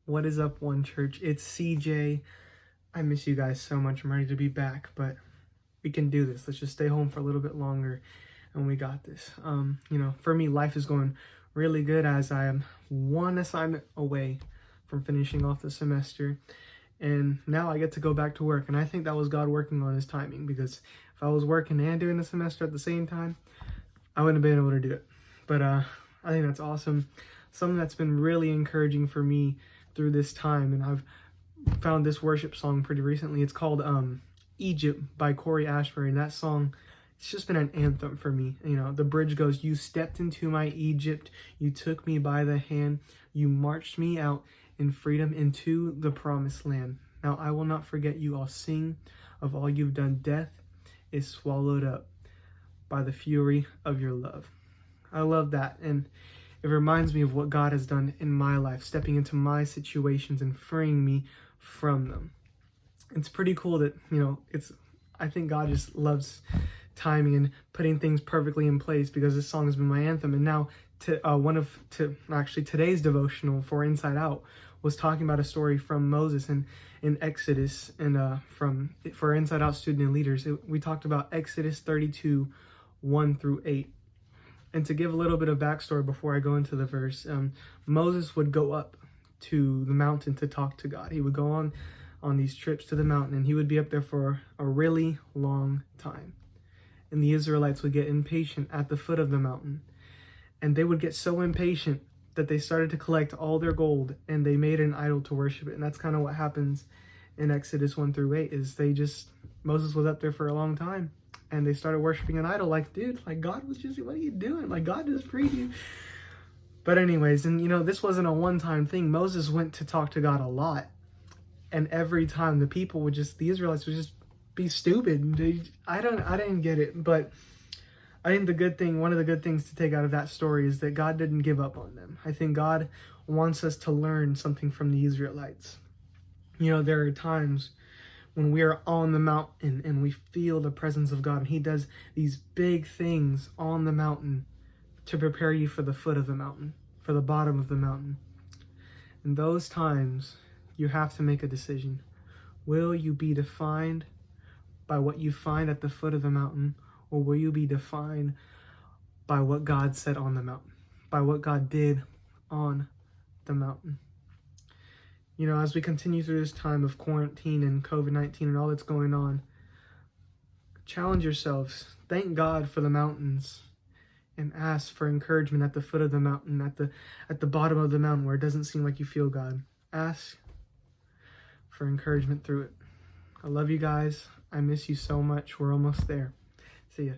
What is up, One Church? It's CJ. I miss you guys so much. I'm ready to be back, but we can do this. Let's just stay home for a little bit longer, and we got this. For me, life is going really good as I am one assignment away from finishing off the semester, and now I get to go back to work. And I think that was God working on His timing, because if I was working and doing the semester at the same time, I wouldn't have been able to do it. But I think that's awesome. Something that's been really encouraging for me through this time, and I've found this worship song pretty recently. It's called Egypt by Corey Ashbury, and that song, it's just been an anthem for me. The bridge goes, "You stepped into my Egypt, you took me by the hand, you marched me out in freedom into the promised land. Now I will not forget you, I'll sing of all you've done. Death is swallowed up by the fury of your love." I love that, and it reminds me of what God has done in my life, stepping into my situations and freeing me from them. It's pretty cool that, I think God just loves timing and putting things perfectly in place, because this song has been my anthem. And now today's devotional for Inside Out was talking about a story from Moses and in Exodus, and for Inside Out student and leaders, we talked about Exodus 32, 1 through 8. And to give a little bit of backstory before I go into the verse, Moses would go up to the mountain to talk to God. He would go on these trips to the mountain, and he would be up there for a really long time. And the Israelites would get impatient at the foot of the mountain. And they would get so impatient that they started to collect all their gold, and they made an idol to worship it. And that's kind of what happens in Exodus 1 through 8, is Moses was up there for a long time, and they started worshiping an idol. God was just, what are you doing? God just freed you. But anyways, and this wasn't a one-time thing. Moses went to talk to God a lot. And every time the Israelites would just be stupid. I didn't get it. But I think one of the good things to take out of that story is that God didn't give up on them. I think God wants us to learn something from the Israelites. There are times when we are on the mountain and we feel the presence of God, and He does these big things on the mountain to prepare you for the foot of the mountain, for the bottom of the mountain. In those times, you have to make a decision. Will you be defined by what you find at the foot of the mountain, or will you be defined by what God said on the mountain, by what God did on the mountain? As we continue through this time of quarantine and COVID-19 and all that's going on, challenge yourselves. Thank God for the mountains, and ask for encouragement at the foot of the mountain, at the bottom of the mountain where it doesn't seem like you feel God. Ask for encouragement through it. I love you guys. I miss you so much. We're almost there. See ya.